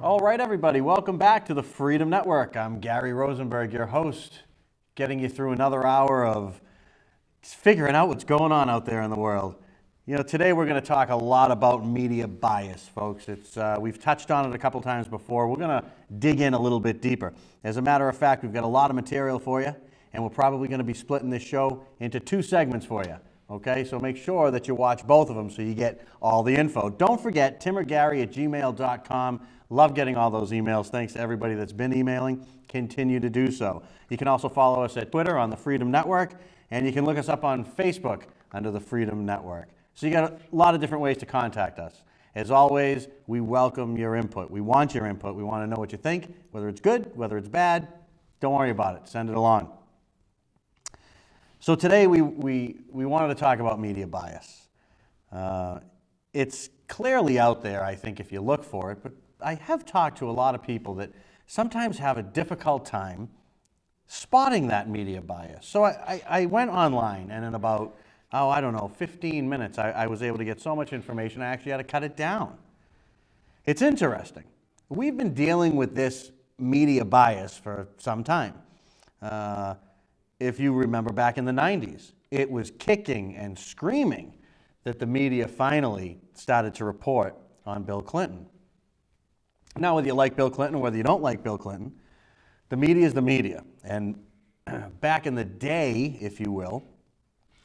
All right, everybody, welcome back to the Freedom Network. I'm Gary Rosenberg, your host, getting you through another hour of figuring out what's going on out there in the world. You know, today we're going to talk a lot about media bias, folks. We've touched on it a couple times before. We're going to dig in a little bit deeper. As a matter of fact, we've got a lot of material for you, and we're probably going to be splitting this show into two segments for you. Okay, so make sure that you watch both of them so you get all the info. Don't forget, timorgary@gmail.com. Love getting all those emails. Thanks to everybody that's been emailing. Continue to do so. You can also follow us at Twitter on the Freedom Network, and you can look us up on Facebook under the Freedom Network. So you got a lot of different ways to contact us. As always, we welcome your input. We want your input. We want to know what you think, whether it's good, whether it's bad. Don't worry about it. Send it along. So today we wanted to talk about media bias. It's clearly out there, I think, if you look for it, but I have talked to a lot of people that sometimes have a difficult time spotting that media bias. So I went online, and in about, 15 minutes, I was able to get so much information, I actually had to cut it down. It's interesting. We've been dealing with this media bias for some time. If you remember back in the 90s, it was kicking and screaming that the media finally started to report on Bill Clinton. Now, whether you like Bill Clinton or whether you don't like Bill Clinton, the media is the media. And back in the day, if you will,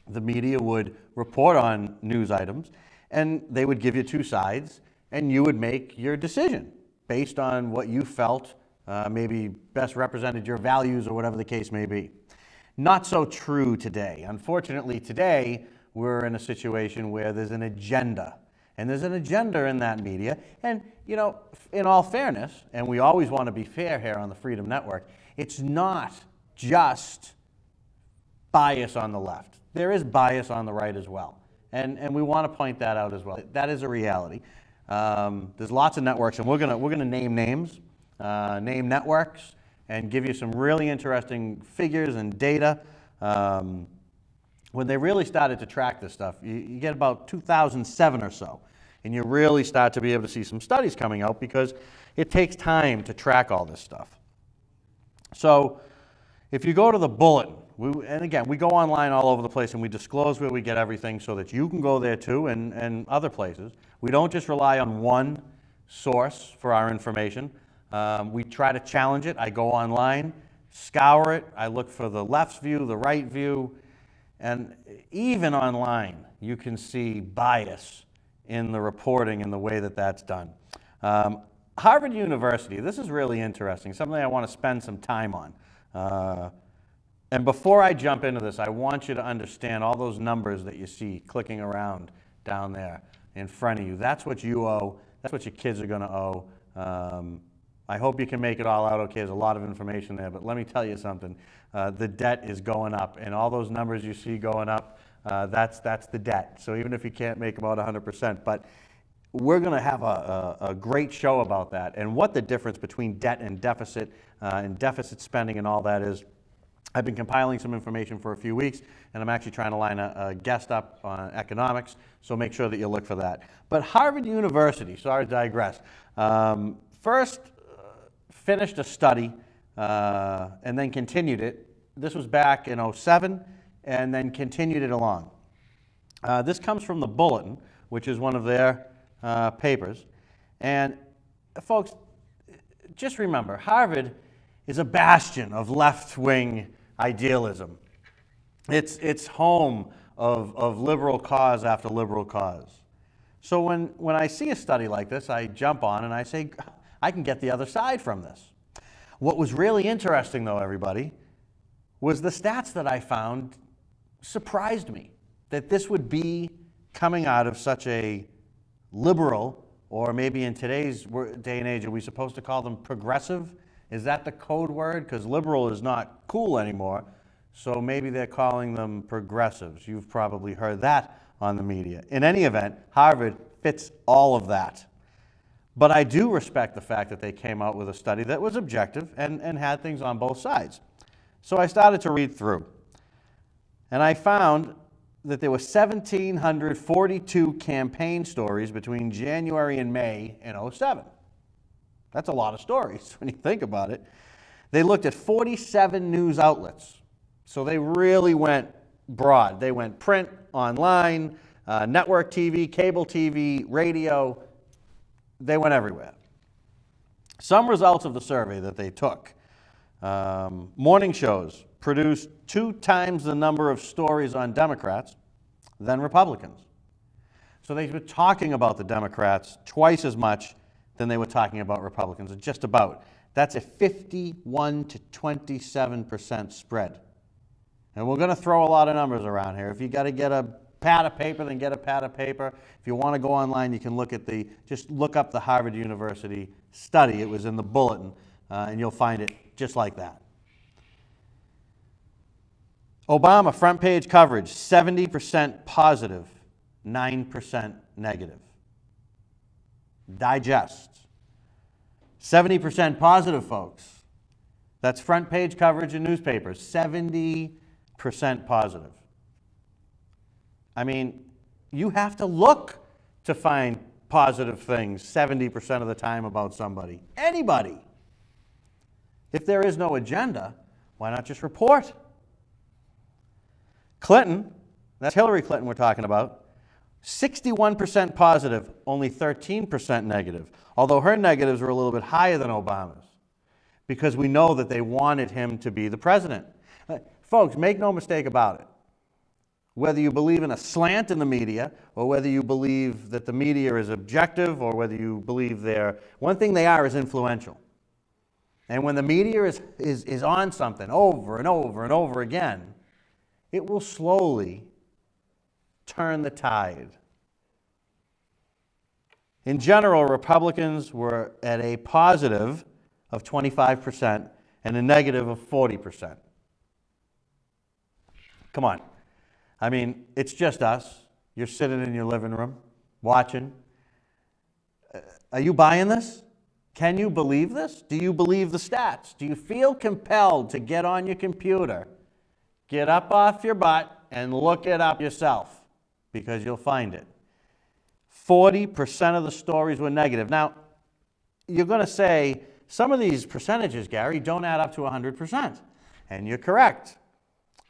the media would report on news items, and they would give you two sides, and you would make your decision based on what you felt maybe best represented your values or whatever the case may be. Not so true today. Unfortunately, today, we're in a situation where there's an agenda. And there's an agenda in that media. And, you know, in all fairness, and we always want to be fair here on the Freedom Network, it's not just bias on the left. There is bias on the right as well. And we want to point that out as well. That is a reality. There's lots of networks, and we're gonna name names, name networks, and give you some really interesting figures and data. When they really started to track this stuff, you get about 2007 or so, and you really start to be able to see some studies coming out because it takes time to track all this stuff. So if you go to the bulletin, and again, we go online all over the place and we disclose where we get everything so that you can go there too and other places. We don't just rely on one source for our information. We try to challenge it. I go online, scour it. I look for the left's view, the right view. And even online, you can see bias in the reporting and the way that that's done. Harvard University, this is really interesting, something I want to spend some time on. And before I jump into this, I want you to understand all those numbers that you see clicking around down there in front of you. That's what you owe. That's what your kids are going to owe. I hope you can make it all out okay. There's a lot of information there, but let me tell you something. The debt is going up, and all those numbers you see going up, that's the debt. So even if you can't make about 100%, but we're going to have a great show about that and what the difference between debt and deficit spending and all that is. I've been compiling some information for a few weeks, and I'm actually trying to line a guest up on economics, so make sure that you look for that. But Harvard University, sorry to digress, first finished a study and then continued it. This was back in 2007 and then continued it along. This comes from the Bulletin, which is one of their papers. And folks, just remember, Harvard is a bastion of left-wing idealism. It's home of liberal cause after liberal cause. So when I see a study like this, I jump on and I say, I can get the other side from this. What was really interesting, though, everybody, was the stats that I found surprised me, that this would be coming out of such a liberal, or maybe in today's day and age, are we supposed to call them progressive? Is that the code word? Because liberal is not cool anymore, so maybe they're calling them progressives. You've probably heard that on the media. In any event, Harvard fits all of that. But I do respect the fact that they came out with a study that was objective and had things on both sides. So I started to read through. And I found that there were 1,742 campaign stories between January and May in 2007. That's a lot of stories when you think about it. They looked at 47 news outlets. So they really went broad. They went print, online, network TV, cable TV, radio. They went everywhere. Some results of the survey that they took. Morning shows produced 2 times the number of stories on Democrats than Republicans. So they were talking about the Democrats twice as much than they were talking about Republicans, just about. That's a 51 to 27% spread. And we're going to throw a lot of numbers around here. If you got to get a pad of paper, then get a pad of paper. If you want to go online, you can look at just look up the Harvard University study. It was in the bulletin, and you'll find it just like that. Obama front page coverage, 70% positive, 9% negative. Digest. 70% positive, folks. That's front page coverage in newspapers, 70% positive. I mean, you have to look to find positive things 70% of the time about somebody. Anybody. If there is no agenda, why not just report? Clinton, that's Hillary Clinton we're talking about, 61% positive, only 13% negative, although her negatives were a little bit higher than Obama's because we know that they wanted him to be the president. Folks, make no mistake about it. Whether you believe in a slant in the media or whether you believe that the media is objective or whether you believe one thing they are is influential. And when the media is on something over and over and over again, it will slowly turn the tide. In general, Republicans were at a positive of 25% and a negative of 40%. Come on. I mean, it's just us. You're sitting in your living room, watching. Are you buying this? Can you believe this? Do you believe the stats? Do you feel compelled to get on your computer, get up off your butt, and look it up yourself? Because you'll find it. 40% of the stories were negative. Now, you're going to say, some of these percentages, Gary, don't add up to 100%. And you're correct.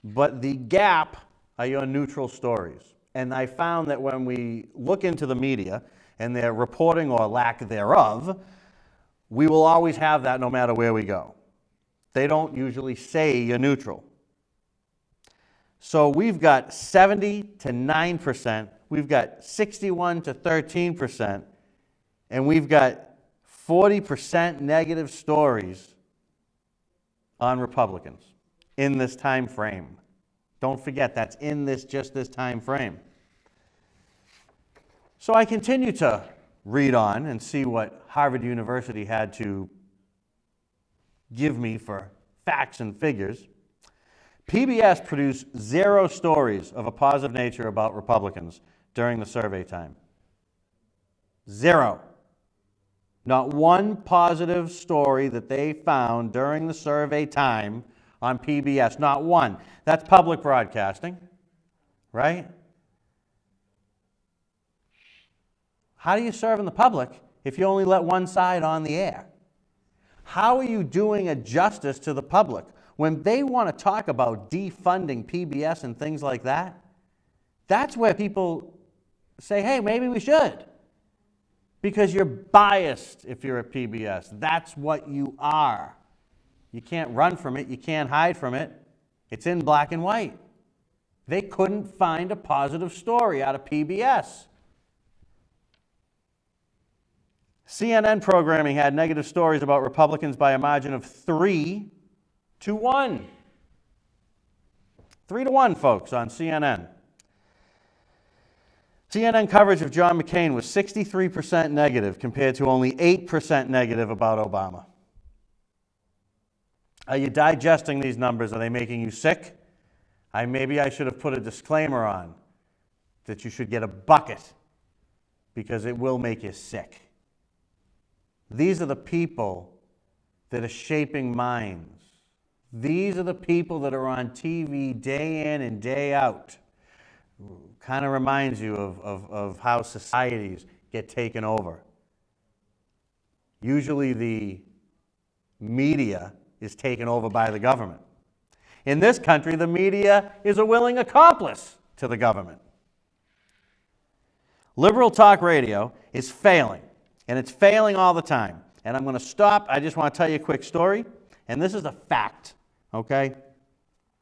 But the gap are your neutral stories. And I found that when we look into the media and their reporting or lack thereof, we will always have that no matter where we go. They don't usually say you're neutral. So we've got 70 to 9%, we've got 61 to 13%, and we've got 40% negative stories on Republicans in this time frame. Don't forget, that's in just this time frame. So I continue to read on and see what Harvard University had to give me for facts and figures. PBS produced 0 stories of a positive nature about Republicans during the survey time. 0. Not one positive story that they found during the survey time on PBS. Not one. That's public broadcasting, right? How do you serve in the public if you only let one side on the air? How are you doing a justice to the public? When they want to talk about defunding PBS and things like that, that's where people say, hey, maybe we should. Because you're biased if you're at PBS. That's what you are. You can't run from it. You can't hide from it. It's in black and white. They couldn't find a positive story out of PBS. CNN programming had negative stories about Republicans by a margin of 3 to 1. 3 to 1, folks, on CNN. CNN coverage of John McCain was 63% negative compared to only 8% negative about Obama. Are you digesting these numbers? Are they making you sick? Maybe I should have put a disclaimer on that you should get a bucket because it will make you sick. These are the people that are shaping minds. These are the people that are on TV day in and day out. Kind of reminds you of how societies get taken over. Usually the media is taken over by the government. In this country, the media is a willing accomplice to the government. Liberal talk radio is failing, and it's failing all the time. And I'm going to stop. I just want to tell you a quick story, and this is a fact, okay?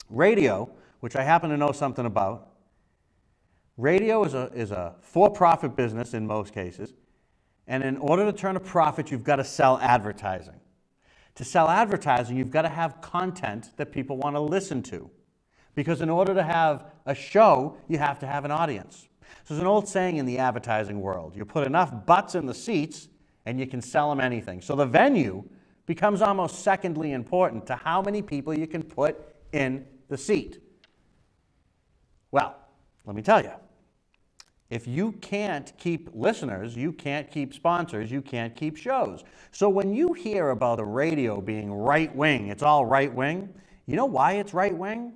Radio, which I happen to know something about, radio is a for-profit business in most cases, and in order to turn a profit, you've got to sell advertising. To sell advertising, you've got to have content that people want to listen to. Because in order to have a show, you have to have an audience. So there's an old saying in the advertising world, you put enough butts in the seats and you can sell them anything. So the venue becomes almost secondly important to how many people you can put in the seat. Well, let me tell you, if you can't keep listeners, you can't keep sponsors, you can't keep shows. So when you hear about a radio being right-wing, it's all right-wing, you know why it's right-wing?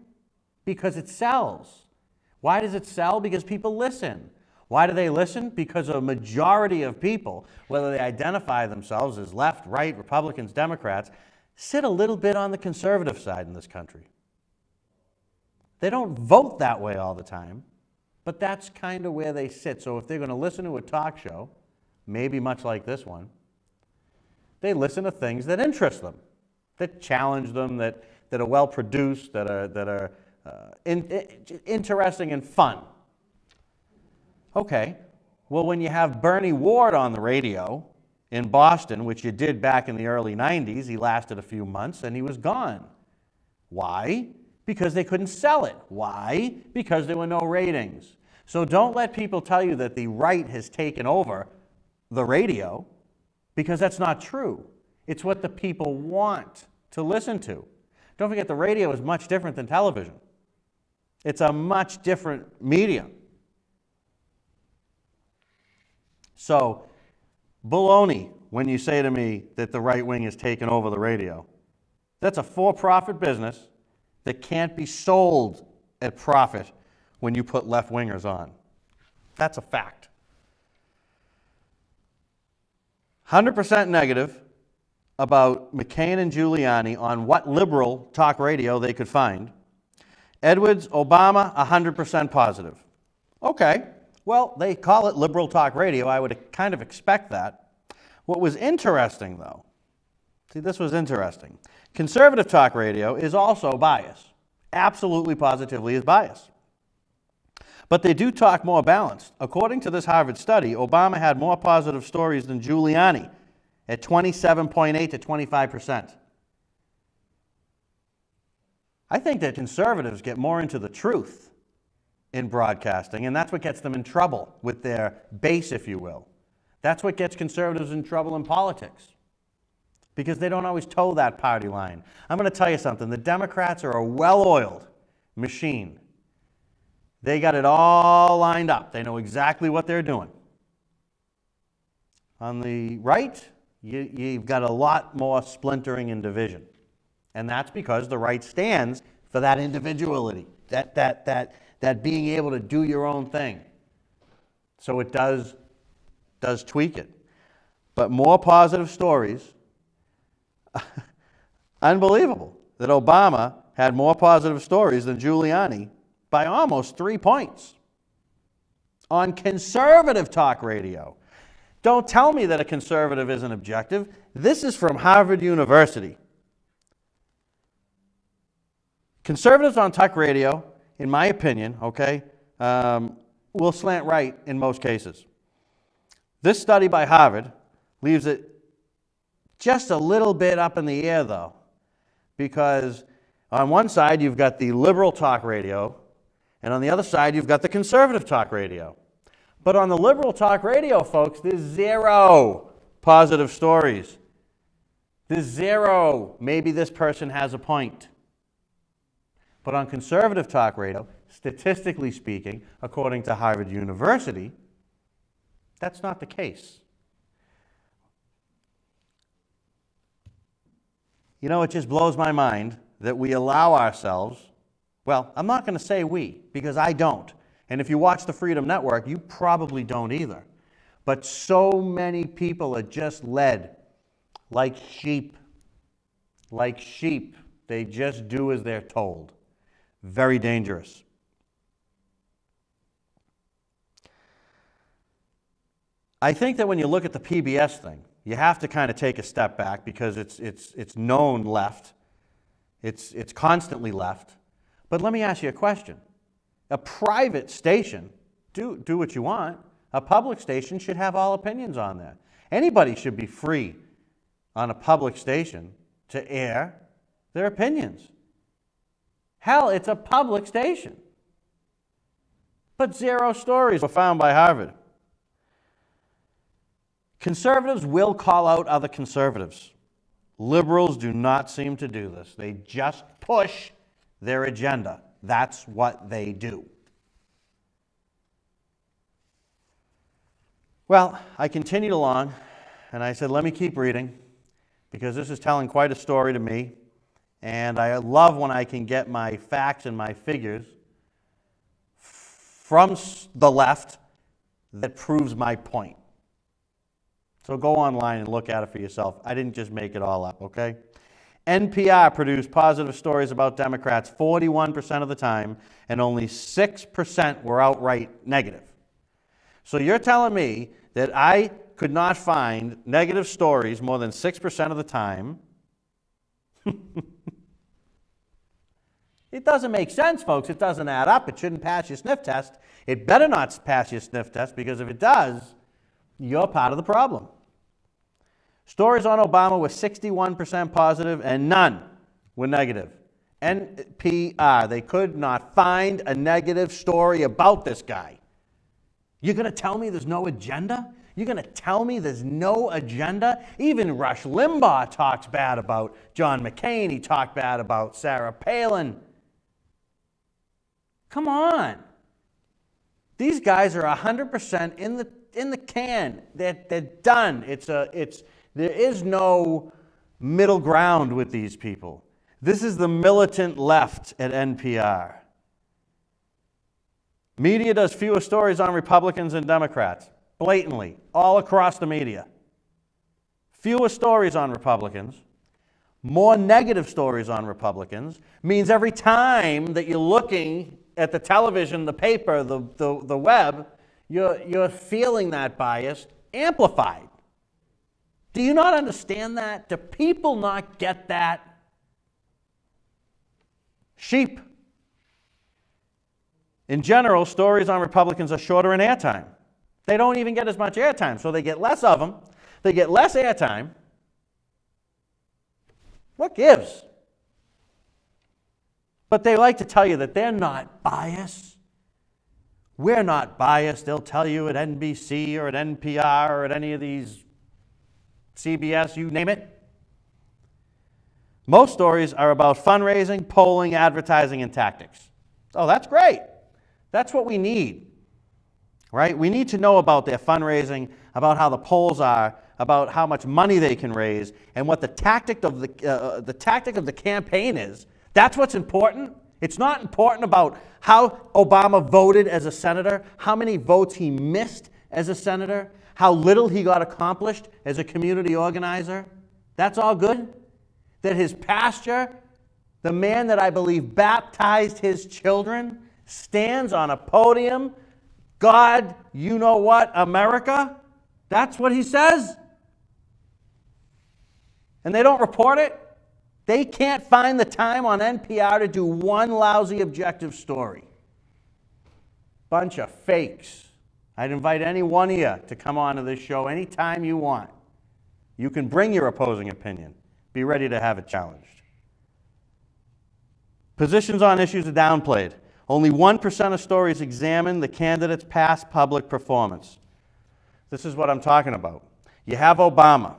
Because it sells. Why does it sell? Because people listen. Why do they listen? Because a majority of people, whether they identify themselves as left, right, Republicans, Democrats, sit a little bit on the conservative side in this country. They don't vote that way all the time, but that's kind of where they sit. So if they're going to listen to a talk show, maybe much like this one, they listen to things that interest them, that challenge them, that are well-produced, that are interesting and fun. Okay, well, when you have Bernie Ward on the radio in Boston, which you did back in the early 90s, he lasted a few months and he was gone. Why? Because they couldn't sell it. Why? Because there were no ratings. So don't let people tell you that the right has taken over the radio, because that's not true. It's what the people want to listen to. Don't forget, the radio is much different than television. It's a much different medium. So, baloney when you say to me that the right wing has taken over the radio. That's a for-profit business that can't be sold at profit when you put left-wingers on. That's a fact. 100% negative about McCain and Giuliani on what liberal talk radio they could find. Edwards, Obama, 100% positive. Okay, well, they call it liberal talk radio. I would kind of expect that. What was interesting, though, see, this was interesting. Conservative talk radio is also biased. Absolutely, positively is biased. But they do talk more balanced. According to this Harvard study, Obama had more positive stories than Giuliani at 27.8 to 25%. I think that conservatives get more into the truth in broadcasting, and that's what gets them in trouble with their base, if you will. That's what gets conservatives in trouble in politics, because they don't always toe that party line. I'm going to tell you something. The Democrats are a well-oiled machine. They got it all lined up. They know exactly what they're doing. On the right, you've got a lot more splintering and division. And that's because the right stands for that individuality, that being able to do your own thing. So it does tweak it. But more positive stories, unbelievable that Obama had more positive stories than Giuliani by almost 3 points on conservative talk radio. Don't tell me that a conservative isn't objective. This is from Harvard University. Conservatives on talk radio, in my opinion, okay, will slant right in most cases. This study by Harvard leaves it just a little bit up in the air, though, because on one side you've got the liberal talk radio, and on the other side you've got the conservative talk radio. But on the liberal talk radio, folks, there's 0 positive stories. There's 0, maybe this person has a point. But on conservative talk radio, statistically speaking, according to Harvard University, that's not the case. You know, it just blows my mind that we allow ourselves, well, I'm not going to say we, because I don't. And if you watch the Freedom Network, you probably don't either. But so many people are just led like sheep. Like sheep. They just do as they're told. Very dangerous. I think that when you look at the PBS thing, you have to kind of take a step back because it's known left. It's constantly left. But let me ask you a question. A private station, do what you want. A public station should have all opinions on that. Anybody should be free on a public station to air their opinions. Hell, it's a public station. But 0 stories were found by Harvard. Conservatives will call out other conservatives. Liberals do not seem to do this. They just push their agenda. That's what they do. Well, I continued along, and I said, let me keep reading, because this is telling quite a story to me, and I love when I can get my facts and my figures from the left that proves my point. So go online and look at it for yourself. I didn't just make it all up, okay? NPR produced positive stories about Democrats 41% of the time, and only 6% were outright negative. So you're telling me that I could not find negative stories more than 6% of the time? It doesn't make sense, folks. It doesn't add up. It shouldn't pass your sniff test. It better not pass your sniff test, because if it does, you're part of the problem. Stories on Obama were 61% positive and none were negative. NPR, they could not find a negative story about this guy. You're going to tell me there's no agenda? You're going to tell me there's no agenda? Even Rush Limbaugh talks bad about John McCain. He talked bad about Sarah Palin. Come on. These guys are 100% in the can. They're done. There is no middle ground with these people. This is the militant left at NPR. Media does fewer stories on Republicans and Democrats, blatantly, all across the media. Fewer stories on Republicans, more negative stories on Republicans, means every time that you're looking at the television, the paper, the web, you're feeling that bias amplified. Do you not understand that? Do people not get that? Sheep. In general, stories on Republicans are shorter in airtime. They don't even get as much airtime, so they get less of them. They get less airtime. What gives? But they like to tell you that they're not biased. We're not biased. They'll tell you at NBC or at NPR or at any of these CBS, you name it. Most stories are about fundraising, polling, advertising, and tactics. Oh, that's great. That's what we need, right? We need to know about their fundraising, about how the polls are, about how much money they can raise, and what the tactic of the campaign is. That's what's important. It's not important about how Obama voted as a senator, how many votes he missed as a senator, how little he got accomplished as a community organizer. That's all good. That his pastor, the man that I believe baptized his children, stands on a podium. God, you know what, America? That's what he says. And they don't report it. They can't find the time on NPR to do one lousy objective story. Bunch of fakes. I'd invite any one of you to come on to this show anytime you want. You can bring your opposing opinion. Be ready to have it challenged. Positions on issues are downplayed. Only 1% of stories examine the candidate's past public performance. This is what I'm talking about. You have Obama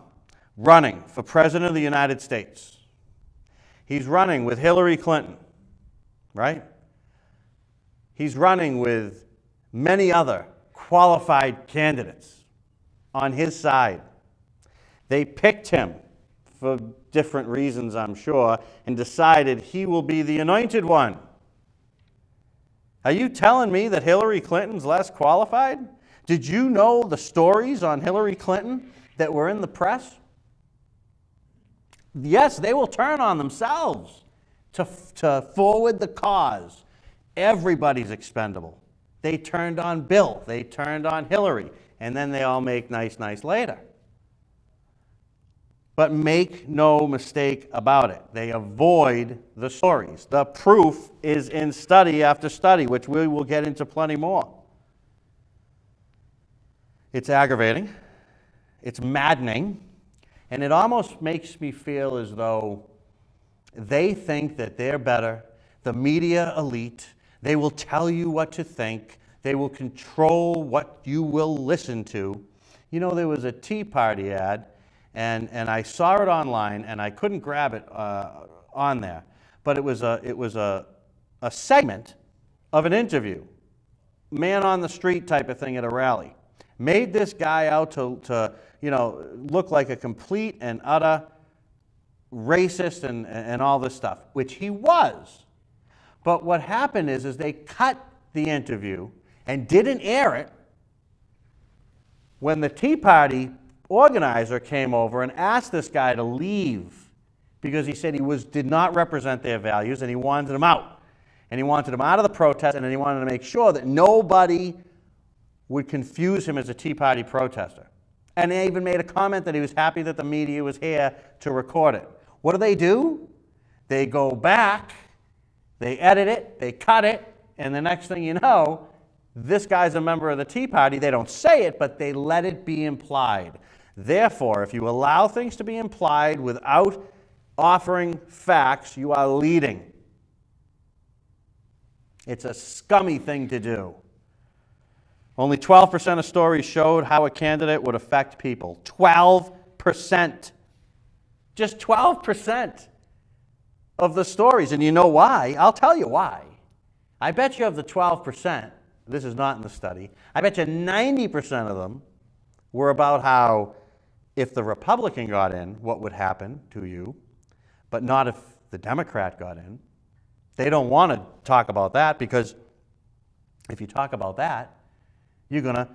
running for President of the United States. He's running with Hillary Clinton, right? He's running with many other qualified candidates on his side. They picked him for different reasons, I'm sure, and decided he will be the anointed one. Are you telling me that Hillary Clinton's less qualified? Did you know the stories on Hillary Clinton that were in the press? Yes, they will turn on themselves to forward the cause. Everybody's expendable. They turned on Bill. They turned on Hillary. And then they all make nice later. But make no mistake about it. They avoid the stories. The proof is in study after study, which we will get into plenty more. It's aggravating. It's maddening. And it almost makes me feel as though they think that they're better. The media elite, they will tell you what to think. They will control what you will listen to. You know, there was a Tea Party ad, and I saw it online, and I couldn't grab it on there. But it was a segment of an interview, man on the street type of thing at a rally. Made this guy out to look like a complete and utter racist and all this stuff, which he was. But what happened is they cut the interview and didn't air it when the Tea Party organizer came over and asked this guy to leave because he said he did not represent their values, and he wanted him out. And he wanted him out of the protest, and then he wanted to make sure that nobody would confuse him as a Tea Party protester. And they even made a comment that he was happy that the media was here to record it. What do? They go back, they edit it, they cut it, and the next thing you know, this guy's a member of the Tea Party. They don't say it, but they let it be implied. Therefore, if you allow things to be implied without offering facts, you are leading. It's a scummy thing to do. Only 12% of stories showed how a candidate would affect people. 12%. Just 12% of the stories. And you know why? I'll tell you why. I bet you of the 12%, this is not in the study, I bet you 90% of them were about how if the Republican got in, what would happen to you, but not if the Democrat got in. They don't want to talk about that because if you talk about that, you're going to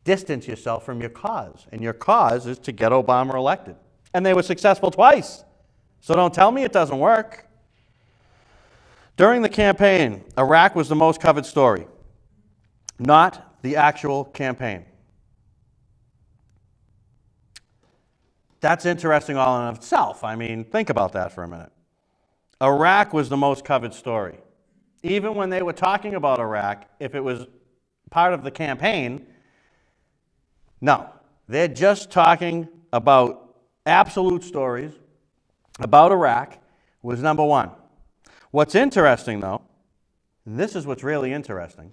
distance yourself from your cause. And your cause is to get Obama elected. And they were successful twice. So don't tell me it doesn't work. During the campaign, Iraq was the most covered story, not the actual campaign. That's interesting all in itself. I mean, think about that for a minute. Iraq was the most covered story. Even when they were talking about Iraq, if it was part of the campaign, no. They're just talking about absolute stories about Iraq was number one. What's interesting, though, and this is what's really interesting,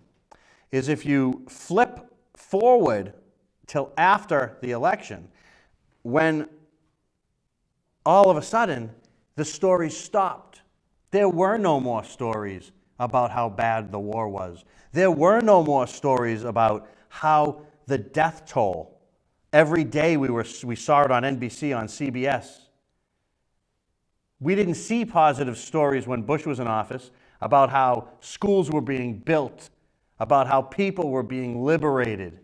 is if you flip forward till after the election, when all of a sudden the stories stopped. There were no more stories about how bad the war was. There were no more stories about how the death toll, every day we saw it on NBC, on CBS. We didn't see positive stories when Bush was in office about how schools were being built, about how people were being liberated.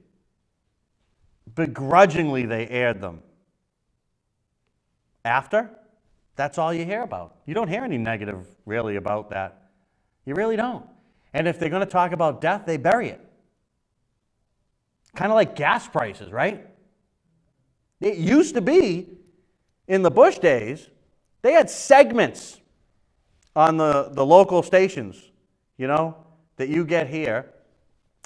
Begrudgingly, they aired them. After, that's all you hear about. You don't hear any negative, really, about that. You really don't. And if they're going to talk about death, they bury it. Kind of like gas prices, right? It used to be, in the Bush days, they had segments on the local stations, you know, that you get here,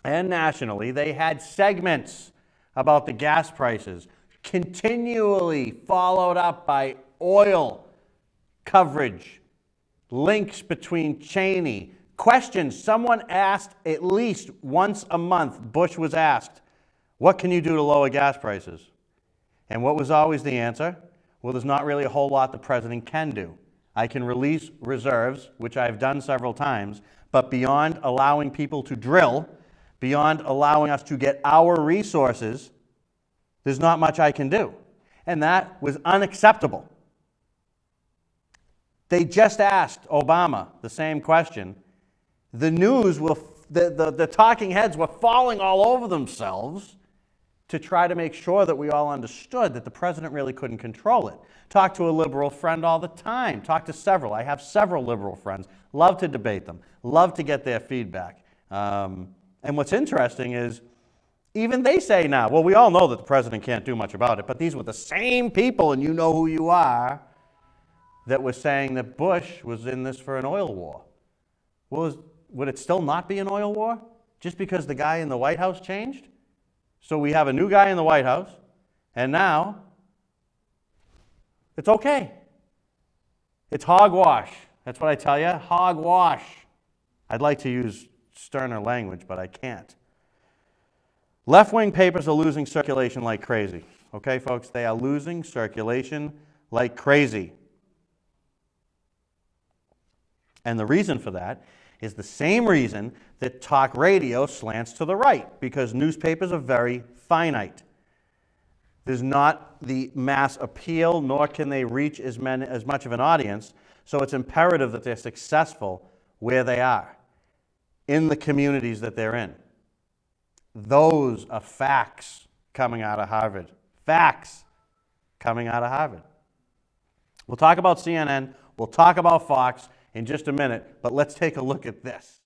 and nationally. They had segments about the gas prices, continually followed up by oil coverage, links between Cheney, questions. Someone asked at least once a month, Bush was asked, what can you do to lower gas prices? And what was always the answer? Well, there's not really a whole lot the president can do. I can release reserves, which I've done several times, but beyond allowing people to drill, beyond allowing us to get our resources, there's not much I can do. And that was unacceptable. They just asked Obama the same question. The news, the talking heads were falling all over themselves to try to make sure that we all understood that the president really couldn't control it. Talk to a liberal friend all the time. Talk to several. I have several liberal friends. Love to debate them. Love to get their feedback. And what's interesting is even they say now, well, we all know that the president can't do much about it, but these were the same people, and you know who you are, that were saying that Bush was in this for an oil war. Well, would it still not be an oil war just because the guy in the White House changed? So we have a new guy in the White House, and now it's okay. It's hogwash. That's what I tell you, hogwash. I'd like to use sterner language, but I can't. Left-wing papers are losing circulation like crazy. Okay, folks, they are losing circulation like crazy. And the reason for that is the same reason that talk radio slants to the right, because newspapers are very finite. There's not the mass appeal, nor can they reach as much of an audience, so it's imperative that they're successful where they are, in the communities that they're in. Those are facts coming out of Harvard. Facts coming out of Harvard. We'll talk about CNN, we'll talk about Fox in just a minute, but let's take a look at this.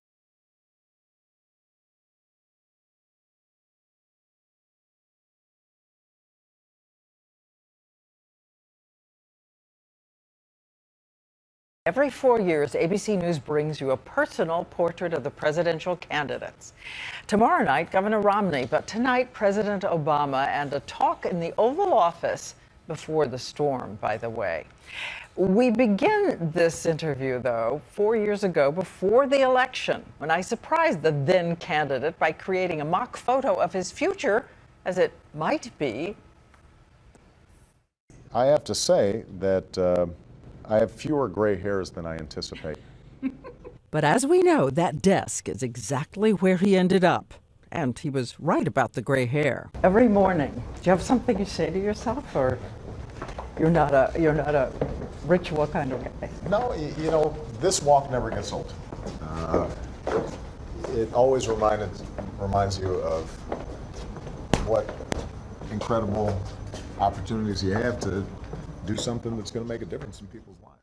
Every 4 years, ABC News brings you a personal portrait of the presidential candidates. Tomorrow night, Governor Romney, but tonight, President Obama, and a talk in the Oval Office before the storm, by the way. We begin this interview, though, 4 years ago before the election, when I surprised the then candidate by creating a mock photo of his future as it might be. I have to say that I have fewer gray hairs than I anticipate. But as we know, that desk is exactly where he ended up. And he was right about the gray hair. Every morning, do you have something you say to yourself, or you're not a ritual kind of guy? No, you know, this walk never gets old. It always reminds you of what incredible opportunities you have to do something that's going to make a difference in people's lives.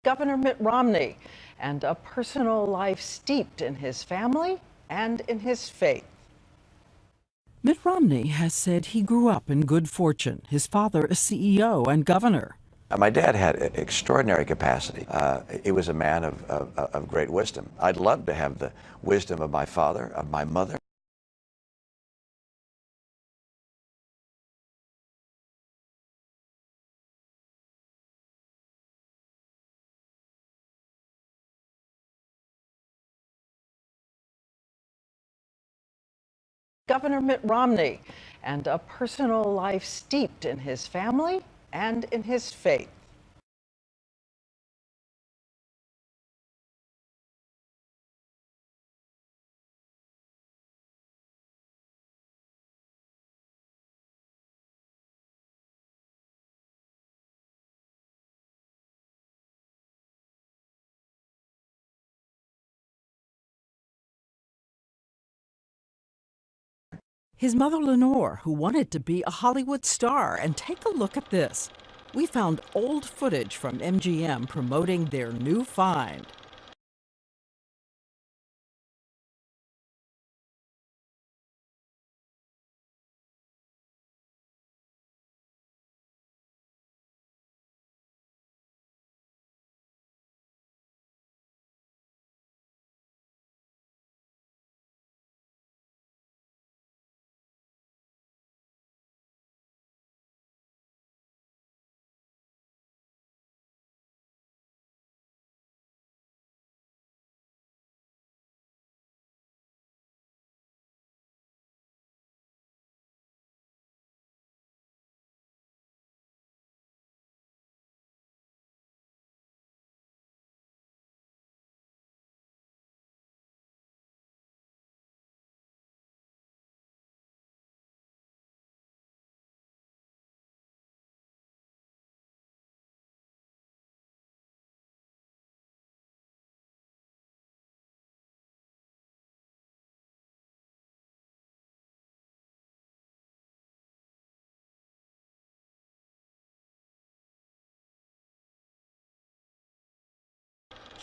Governor Mitt Romney, and a personal life steeped in his family and in his faith. Mitt Romney has said he grew up in good fortune. His father a CEO and governor. My dad had extraordinary capacity. He was a man of great wisdom. I'd love to have the wisdom of my father, of my mother. Governor Mitt Romney, and a personal life steeped in his family and in his faith. His mother Lenore, who wanted to be a Hollywood star. And take a look at this. We found old footage from MGM promoting their new find.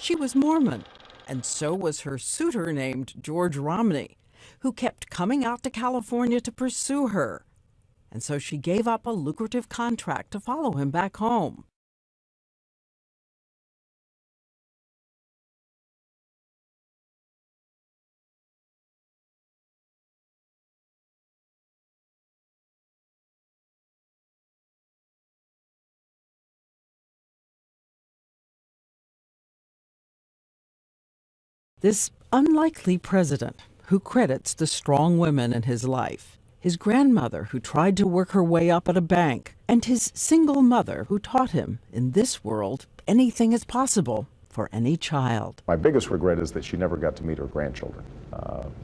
She was Mormon, and so was her suitor named George Romney, who kept coming out to California to pursue her. And so she gave up a lucrative contract to follow him back home. This unlikely president, who credits the strong women in his life, his grandmother who tried to work her way up at a bank, and his single mother who taught him, in this world, anything is possible for any child. My biggest regret is that she never got to meet her grandchildren.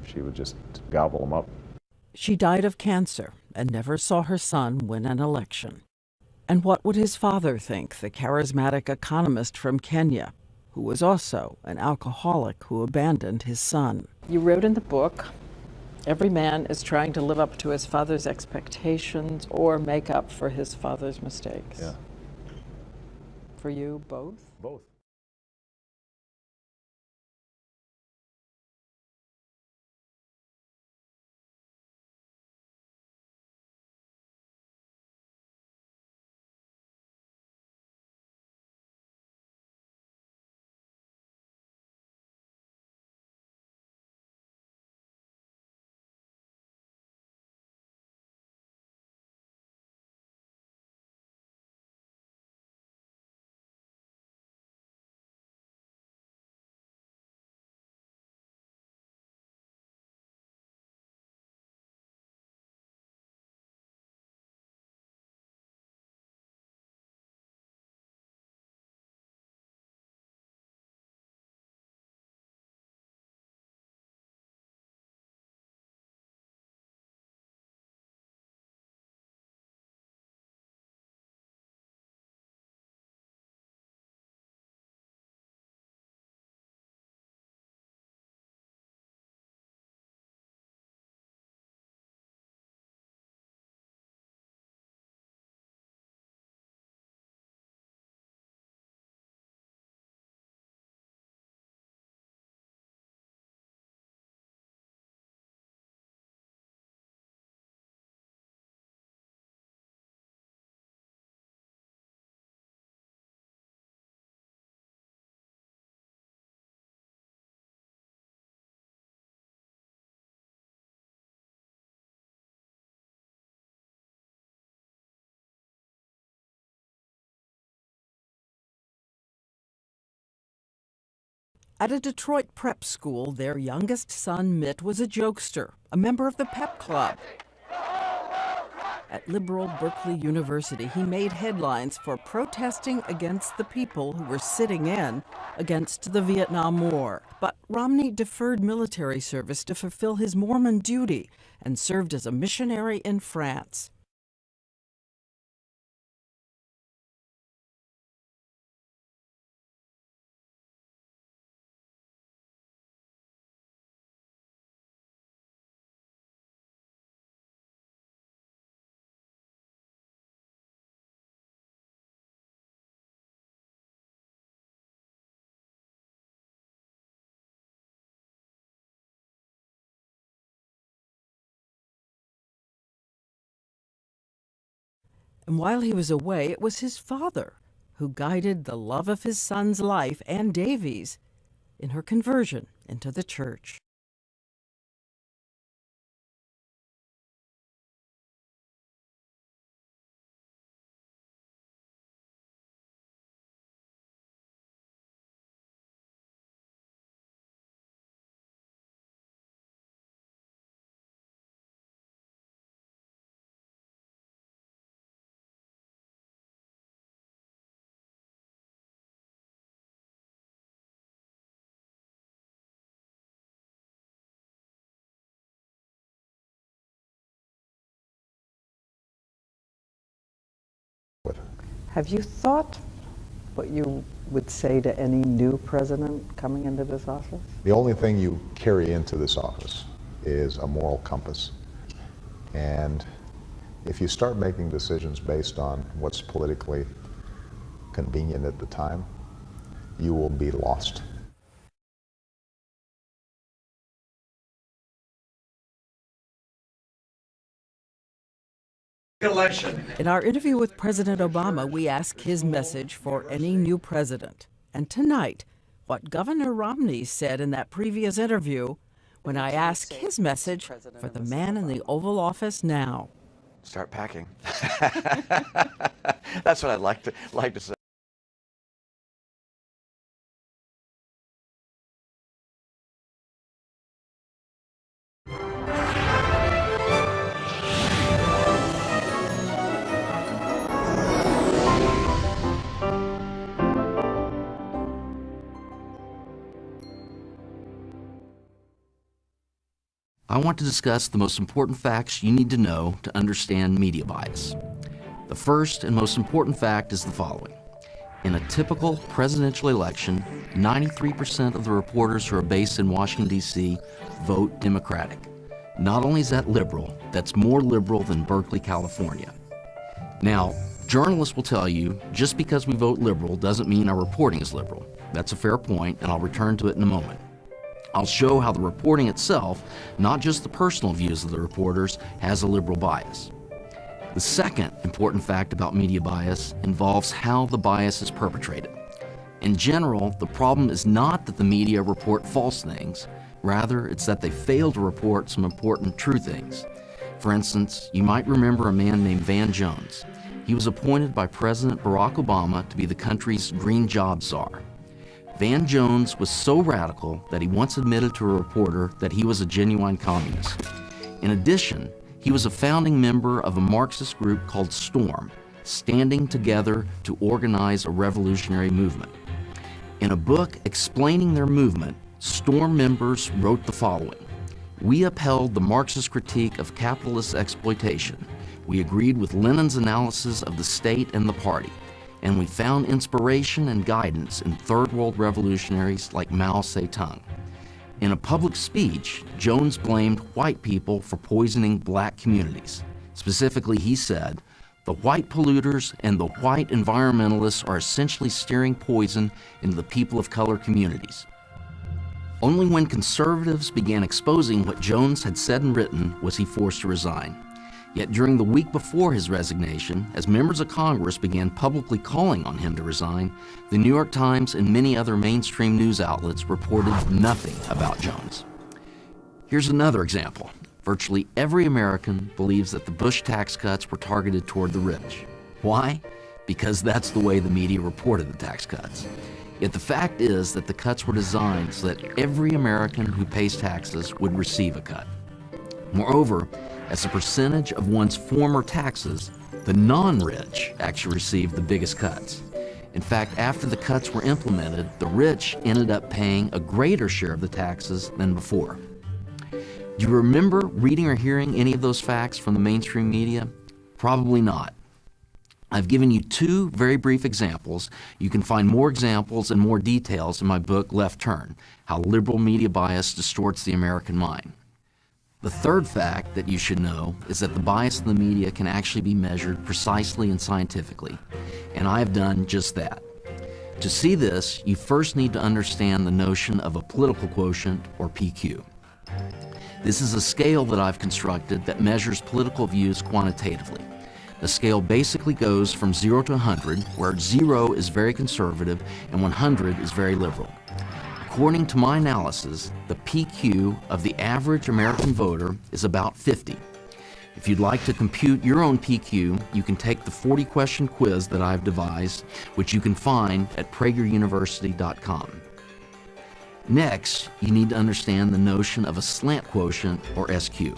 She would just gobble them up. She died of cancer and never saw her son win an election. And what would his father think, the charismatic economist from Kenya, who was also an alcoholic who abandoned his son? You wrote in the book, every man is trying to live up to his father's expectations or make up for his father's mistakes. Yeah. For you, both? Both. At a Detroit prep school, their youngest son, Mitt, was a jokester, a member of the pep club. At liberal Berkeley University, he made headlines for protesting against the people who were sitting in against the Vietnam War. But Romney deferred military service to fulfill his Mormon duty and served as a missionary in France. And while he was away, it was his father who guided the love of his son's life and Davy's in her conversion into the church. Have you thought what you would say to any new president coming into this office? The only thing you carry into this office is a moral compass. And if you start making decisions based on what's politically convenient at the time, you will be lost. In our interview with President Obama, we ask his message for any new president. And tonight, what Governor Romney said in that previous interview when I ask his message for the man in the Oval Office now. Start packing. That's what I'd like to say. I want to discuss the most important facts you need to know to understand media bias. The first and most important fact is the following. In a typical presidential election, 93% of the reporters who are based in Washington, D.C. vote Democratic. Not only is that liberal, that's more liberal than Berkeley, California. Now, journalists will tell you just because we vote liberal doesn't mean our reporting is liberal. That's a fair point, and I'll return to it in a moment. I'll show how the reporting itself, not just the personal views of the reporters, has a liberal bias. The second important fact about media bias involves how the bias is perpetrated. In general, the problem is not that the media report false things. Rather, it's that they fail to report some important true things. For instance, you might remember a man named Van Jones. He was appointed by President Barack Obama to be the country's green job czar. Van Jones was so radical that he once admitted to a reporter that he was a genuine communist. In addition, he was a founding member of a Marxist group called STORM, Standing Together to Organize a Revolutionary Movement. In a book explaining their movement, STORM members wrote the following: "We upheld the Marxist critique of capitalist exploitation. We agreed with Lenin's analysis of the state and the party. And we found inspiration and guidance in Third World revolutionaries like Mao Zedong." In a public speech, Jones blamed white people for poisoning black communities. Specifically, he said, "The white polluters and the white environmentalists are essentially steering poison into the people of color communities." Only when conservatives began exposing what Jones had said and written was he forced to resign. Yet during the week before his resignation, as members of Congress began publicly calling on him to resign, the New York Times and many other mainstream news outlets reported nothing about Jones. Here's another example. Virtually every American believes that the Bush tax cuts were targeted toward the rich. Why? Because that's the way the media reported the tax cuts. Yet the fact is that the cuts were designed so that every American who pays taxes would receive a cut. Moreover, as a percentage of one's former taxes, the non-rich actually received the biggest cuts. In fact, after the cuts were implemented, the rich ended up paying a greater share of the taxes than before. Do you remember reading or hearing any of those facts from the mainstream media? Probably not. I've given you two very brief examples. You can find more examples and more details in my book, Left Turn: How Liberal Media Bias Distorts the American Mind. The third fact that you should know is that the bias in the media can actually be measured precisely and scientifically, and I have done just that. To see this, you first need to understand the notion of a political quotient, or PQ. This is a scale that I've constructed that measures political views quantitatively. The scale basically goes from 0 to 100, where 0 is very conservative and 100 is very liberal. According to my analysis, the PQ of the average American voter is about 50. If you'd like to compute your own PQ, you can take the 40-question quiz that I've devised, which you can find at prageruniversity.com. Next, you need to understand the notion of a slant quotient, or SQ.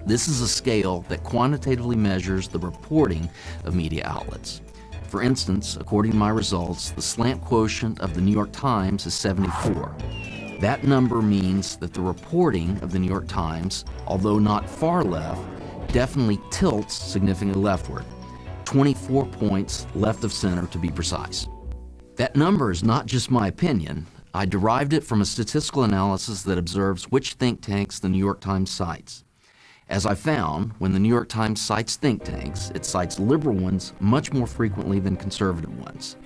This is a scale that quantitatively measures the reporting of media outlets. For instance, according to my results, the slant quotient of the New York Times is 74. That number means that the reporting of the New York Times, although not far left, definitely tilts significantly leftward, 24 points left of center to be precise. That number is not just my opinion. I derived it from a statistical analysis that observes which think tanks the New York Times cites. As I found, when the New York Times cites think tanks, it cites liberal ones much more frequently than conservative ones.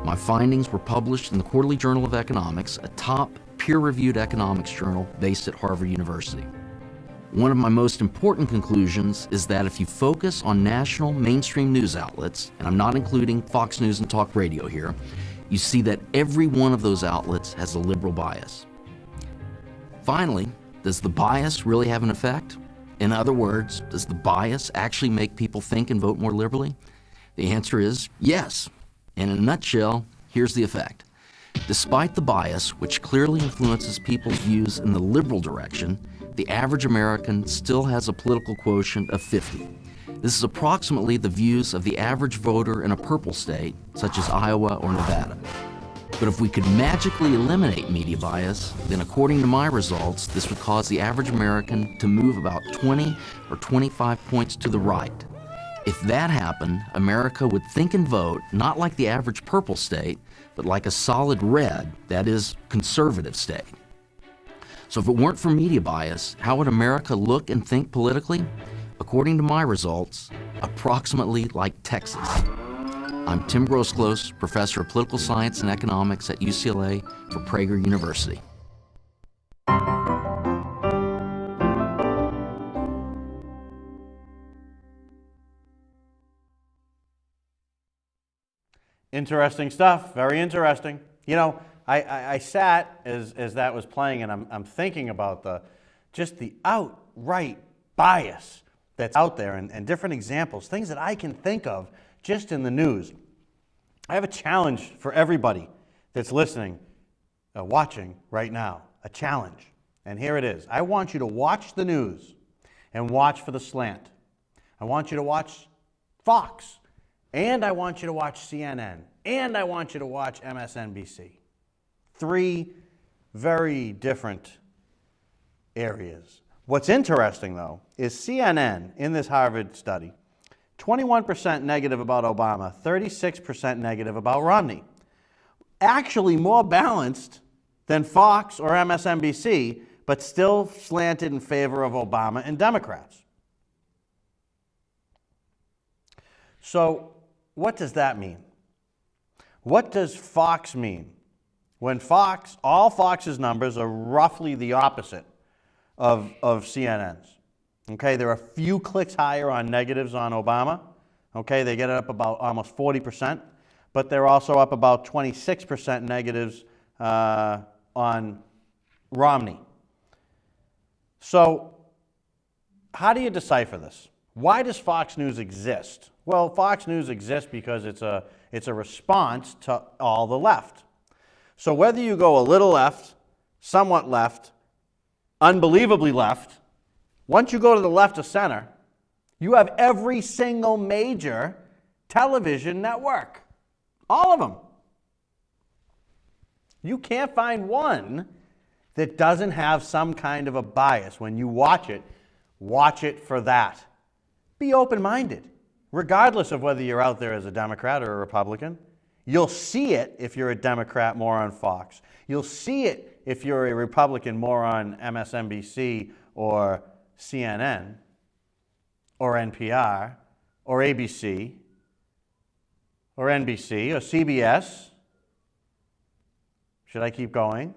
My findings were published in the Quarterly Journal of Economics, a top peer-reviewed economics journal based at Harvard University. One of my most important conclusions is that if you focus on national mainstream news outlets, and I'm not including Fox News and talk radio here, you see that every one of those outlets has a liberal bias. Finally, does the bias really have an effect? In other words, does the bias actually make people think and vote more liberally? The answer is yes. In a nutshell, here's the effect. Despite the bias, which clearly influences people's views in the liberal direction, the average American still has a political quotient of 50. This is approximately the views of the average voter in a purple state, such as Iowa or Nevada. But if we could magically eliminate media bias, then according to my results, this would cause the average American to move about 20 or 25 points to the right. If that happened, America would think and vote not like the average purple state, but like a solid red, that is, conservative state. So if it weren't for media bias, how would America look and think politically? According to my results, approximately like Texas. I'm Tim Grosclose, Professor of Political Science and Economics at UCLA for Prager University. Interesting stuff, very interesting. You know, I sat as that was playing, and I'm thinking about just the outright bias that's out there, and different examples, things that I can think of just in the news. I have a challenge for everybody that's listening, watching right now, a challenge. And here it is. I want you to watch the news and watch for the slant. I want you to watch Fox, and I want you to watch CNN, and I want you to watch MSNBC. Three very different areas. What's interesting, though, is CNN, in this Harvard study, 21% negative about Obama, 36% negative about Romney. Actually more balanced than Fox or MSNBC, but still slanted in favor of Obama and Democrats. So what does that mean? What does Fox mean? When Fox, all Fox's numbers are roughly the opposite of CNN's. Okay, there are a few clicks higher on negatives on Obama. Okay, they get it up about almost 40%, but they're also up about 26% negatives on Romney. So how do you decipher this? Why does Fox News exist? Well, Fox News exists because it's a response to all the left. So whether you go a little left, somewhat left, unbelievably left, once you go to the left of center, you have every single major television network. All of them. You can't find one that doesn't have some kind of a bias. When you watch it for that. Be open-minded, regardless of whether you're out there as a Democrat or a Republican. You'll see it if you're a Democrat more on Fox. You'll see it if you're a Republican more on MSNBC or CNN or NPR or ABC or NBC or CBS. Should I keep going?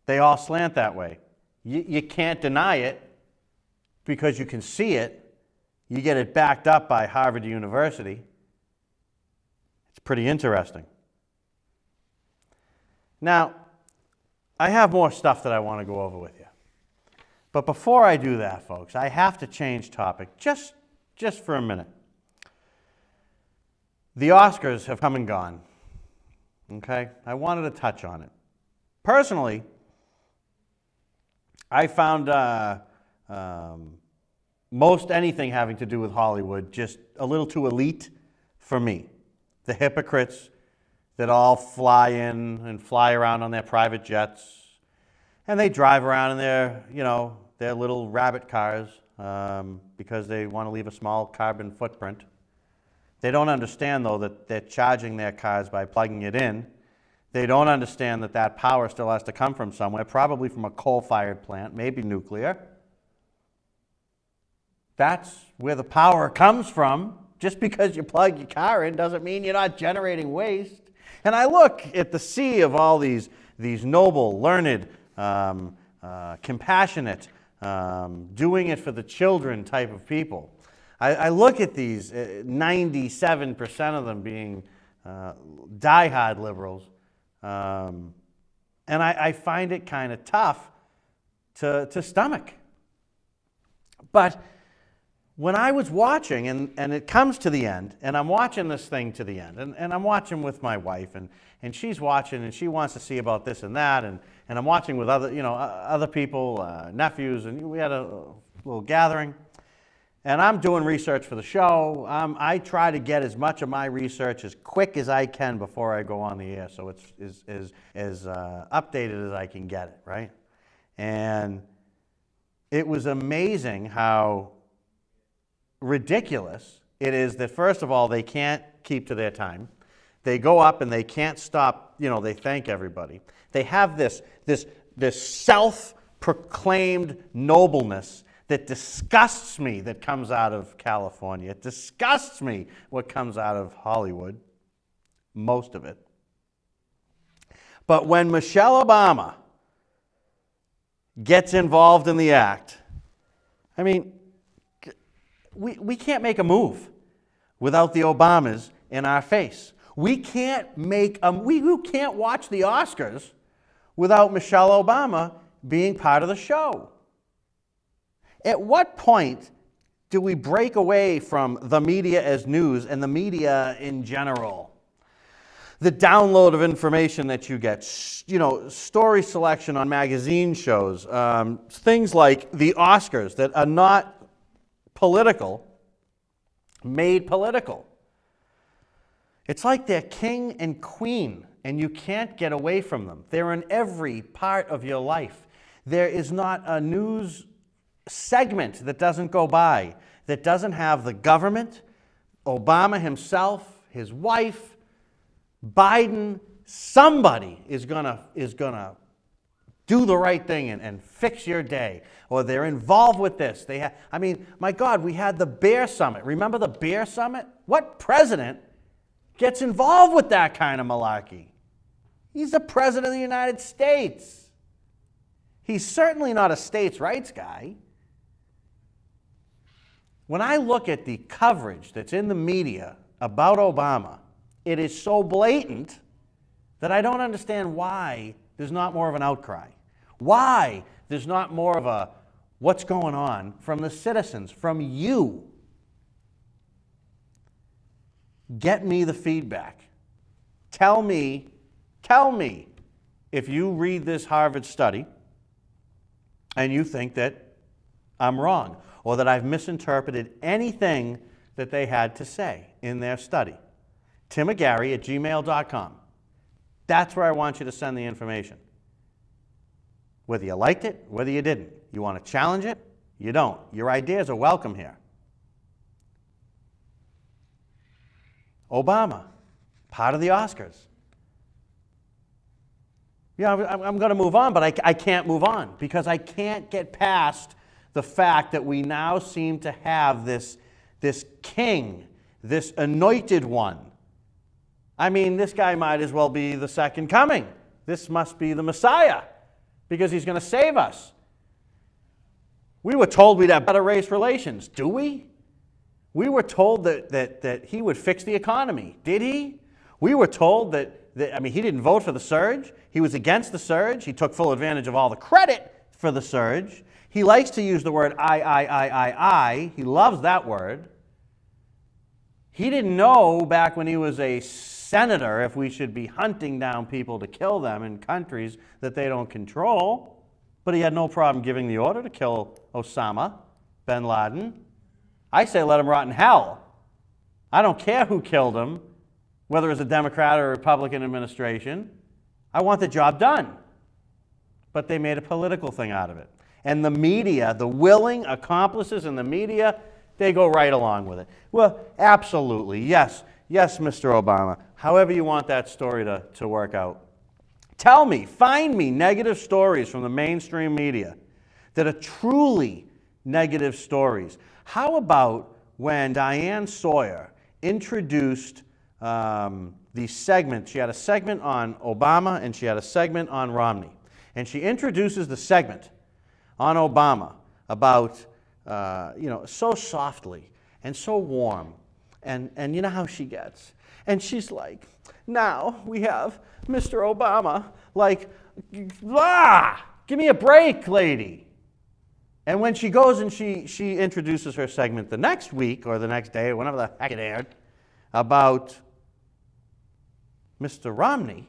They all slant that way. You can't deny it because you can see it. You get it backed up by Harvard University. It's pretty interesting. Now, I have more stuff that I want to go over with you. But before I do that, folks, I have to change topic just for a minute. The Oscars have come and gone. Okay? I wanted to touch on it. Personally, I found most anything having to do with Hollywood just a little too elite for me. The hypocrites that all fly in and fly around on their private jets, and they drive around in their little rabbit cars because they want to leave a small carbon footprint. They don't understand, though, that they're charging their cars by plugging it in. They don't understand that that power still has to come from somewhere, probably from a coal-fired plant, maybe nuclear. That's where the power comes from. Just because you plug your car in doesn't mean you're not generating waste. And I look at the sea of all these noble, learned, compassionate, doing it for the children type of people. I look at these, 97% of them being diehard liberals, and I find it kind of tough to stomach. But when I was watching, and it comes to the end, and I'm watching this thing to the end, and I'm watching with my wife, and she's watching, and she wants to see about this and that, and I'm watching with other people, nephews, and we had a little gathering, and I'm doing research for the show. I try to get as much of my research as quick as I can before I go on the air, so it's as updated as I can get it, right? And it was amazing how ridiculous it is that, first of all, they can't keep to their time. They go up and they can't stop, they thank everybody. They have this self-proclaimed nobleness that disgusts me that comes out of California. It disgusts me what comes out of Hollywood, most of it. But when Michelle Obama gets involved in the act, I mean, we can't make a move without the Obamas in our face. We can't we can't watch the Oscars without Michelle Obama being part of the show. At what point do we break away from the media as news and the media in general? The download of information that you get, story selection on magazine shows, things like the Oscars that are not political, made political. It's like they're king and queen, and you can't get away from them. They're in every part of your life. There is not a news segment that doesn't go by that doesn't have the government, Obama himself, his wife, Biden. Somebody is gonna do the right thing and fix your day, or they're involved with this. My God, we had the Bear Summit. Remember the Bear Summit? What president gets involved with that kind of malarkey? He's the president of the United States. He's certainly not a states' rights guy. When I look at the coverage that's in the media about Obama, it is so blatant that I don't understand why there's not more of an outcry. Why there's not more of a what's going on from the citizens, from you. Get me the feedback. Tell me if you read this Harvard study and you think that I'm wrong or that I've misinterpreted anything that they had to say in their study. timagary@gmail.com. That's where I want you to send the information. Whether you liked it, whether you didn't. You want to challenge it? You don't. Your ideas are welcome here. Obama, part of the Oscars. Yeah, I'm going to move on, but I can't move on because I can't get past the fact that we now seem to have this king, this anointed one. I mean, this guy might as well be the second coming. This must be the Messiah because he's going to save us. We were told we'd have better race relations. Do we? We were told that he would fix the economy. Did he? We were told that he didn't vote for the surge. He was against the surge. He took full advantage of all the credit for the surge. He likes to use the word I. He loves that word. He didn't know back when he was a senator if we should be hunting down people to kill them in countries that they don't control. But he had no problem giving the order to kill Osama bin Laden. I say let him rot in hell. I don't care who killed him, whether it's a Democrat or a Republican administration. I want the job done. But they made a political thing out of it. And the media, the willing accomplices in the media, they go right along with it. Well, absolutely, yes, Mr. Obama, however you want that story to work out. Tell me, find me negative stories from the mainstream media that are truly negative stories. How about when Diane Sawyer introduced the segment? She had a segment on Obama and she had a segment on Romney. And she introduces the segment on Obama about, so softly and so warm. And you know how she gets. And she's like, now we have Mr. Obama, like, give me a break, lady. And when she goes and she introduces her segment the next week or the next day or whenever the heck it aired about Mr. Romney,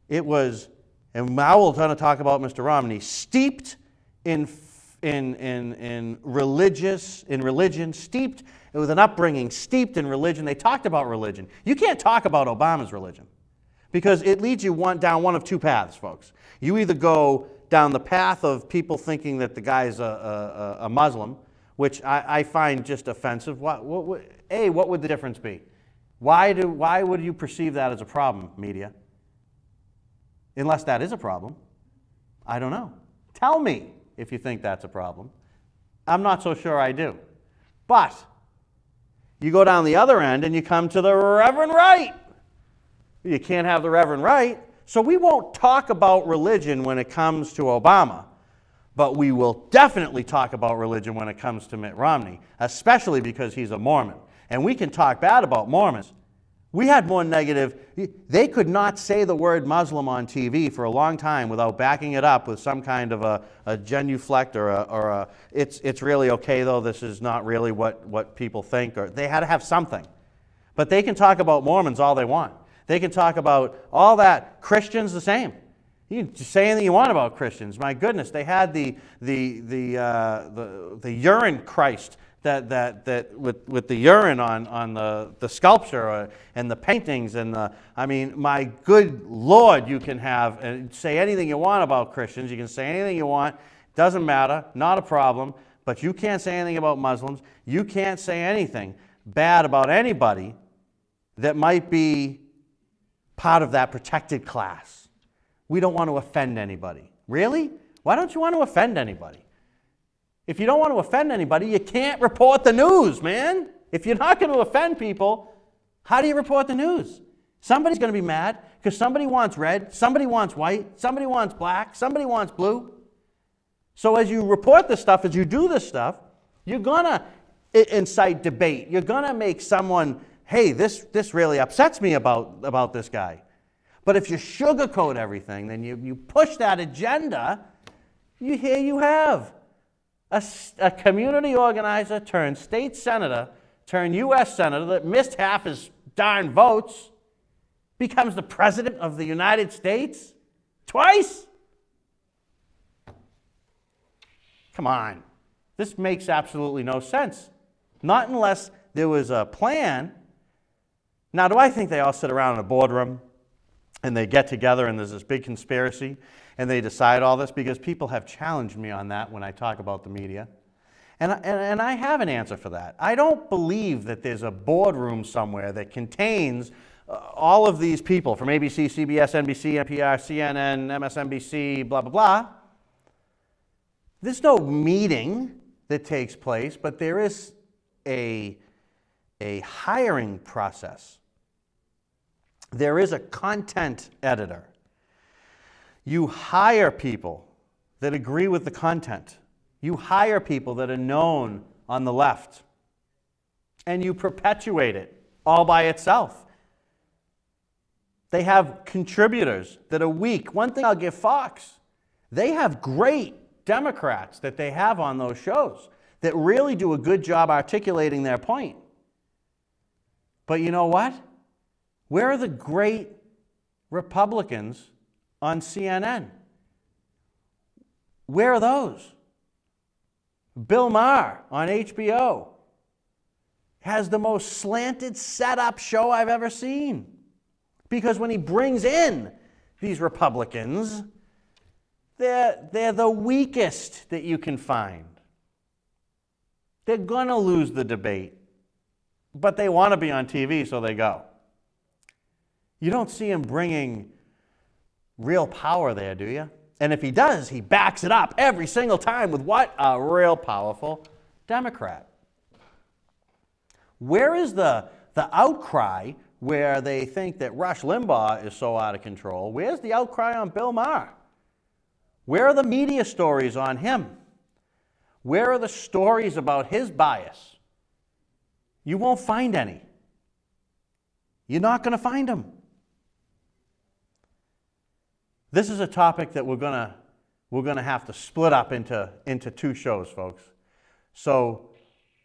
it was, and now we're going to talk about Mr. Romney, steeped in religion, steeped with an upbringing, steeped in religion. They talked about religion. You can't talk about Obama's religion because it leads you down one of two paths, folks. You either go down the path of people thinking that the guy's a Muslim, which I find just offensive. What would the difference be? Why would you perceive that as a problem, media? Unless that is a problem. I don't know. Tell me if you think that's a problem. I'm not so sure I do. But you go down the other end and you come to the Reverend Right. You can't have the Reverend Right. So we won't talk about religion when it comes to Obama, but we will definitely talk about religion when it comes to Mitt Romney, especially because he's a Mormon. And we can talk bad about Mormons. We had more negative. They could not say the word Muslim on TV for a long time without backing it up with some kind of a genuflect or a it's really okay though, this is not really what people think, or they had to have something. But they can talk about Mormons all they want. They can talk about all that. Christians the same. You can just say anything you want about Christians. My goodness, they had the urine Christ that with the urine on the sculpture and the paintings and my good Lord, you can have and say anything you want about Christians. You can say anything you want. Doesn't matter. Not a problem. But you can't say anything about Muslims. You can't say anything bad about anybody that might be part of that protected class. We don't want to offend anybody. Really? Why don't you want to offend anybody? If you don't want to offend anybody, you can't report the news, man. If you're not going to offend people, how do you report the news? Somebody's going to be mad because somebody wants red, somebody wants white, somebody wants black, somebody wants blue. So as you report this stuff, as you do this stuff, you're going to incite debate. You're going to make someone, hey, this really upsets me about this guy. But if you sugarcoat everything, then you push that agenda, here you have a community organizer turned state senator, turned U.S. senator that missed half his darn votes, becomes the president of the United States twice? Come on. This makes absolutely no sense. Not unless there was a plan. Now, do I think they all sit around in a boardroom and they get together and there's this big conspiracy and they decide all this? Because people have challenged me on that when I talk about the media. And I have an answer for that. I don't believe that there's a boardroom somewhere that contains all of these people from ABC, CBS, NBC, NPR, CNN, MSNBC, blah, blah, blah. There's no meeting that takes place, but there is a hiring process. There is a content editor. You hire people that agree with the content. You hire people that are known on the left. And you perpetuate it all by itself. They have contributors that are weak. One thing I'll give Fox, they have great Democrats that they have on those shows that really do a good job articulating their point. But you know what? Where are the great Republicans on CNN? Where are those? Bill Maher on HBO has the most slanted setup show I've ever seen. Because when he brings in these Republicans, they're the weakest that you can find. They're going to lose the debate, but they want to be on TV, so they go. You don't see him bringing real power there, do you? And if he does, he backs it up every single time with what? A real powerful Democrat. Where is the outcry where they think that Rush Limbaugh is so out of control? Where's the outcry on Bill Maher? Where are the media stories on him? Where are the stories about his bias? You won't find any. You're not going to find them. This is a topic that we're gonna have to split up into two shows, folks. So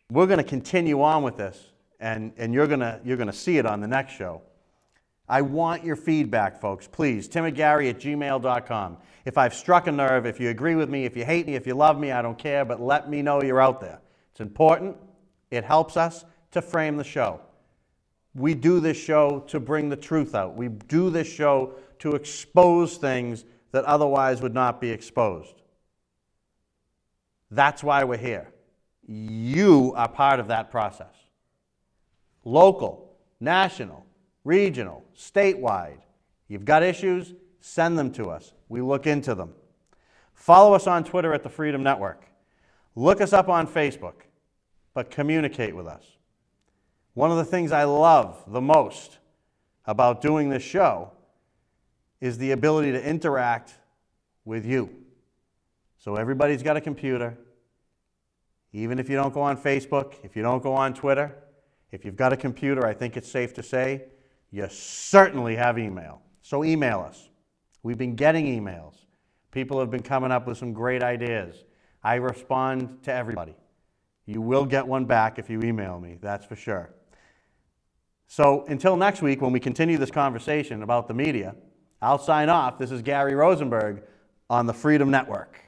we're going to continue on with this, and you're gonna see it on the next show. I want your feedback, folks. Please, timandgary@gmail.com. If I've struck a nerve, if you agree with me, if you hate me, if you love me, I don't care, but let me know you're out there. It's important. It helps us to frame the show. We do this show to bring the truth out. We do this show to expose things that otherwise would not be exposed. That's why we're here. You are part of that process. Local, national, regional, statewide. You've got issues, send them to us. We look into them. Follow us on Twitter at the Freedom Network. Look us up on Facebook, but communicate with us. One of the things I love the most about doing this show is the ability to interact with you. So everybody's got a computer. Even if you don't go on Facebook, if you don't go on Twitter, if you've got a computer, I think it's safe to say, you certainly have email. So email us. We've been getting emails. People have been coming up with some great ideas. I respond to everybody. You will get one back if you email me, that's for sure. So until next week, when we continue this conversation about the media, I'll sign off. This is Gary Rosenberg on the Freedom Network.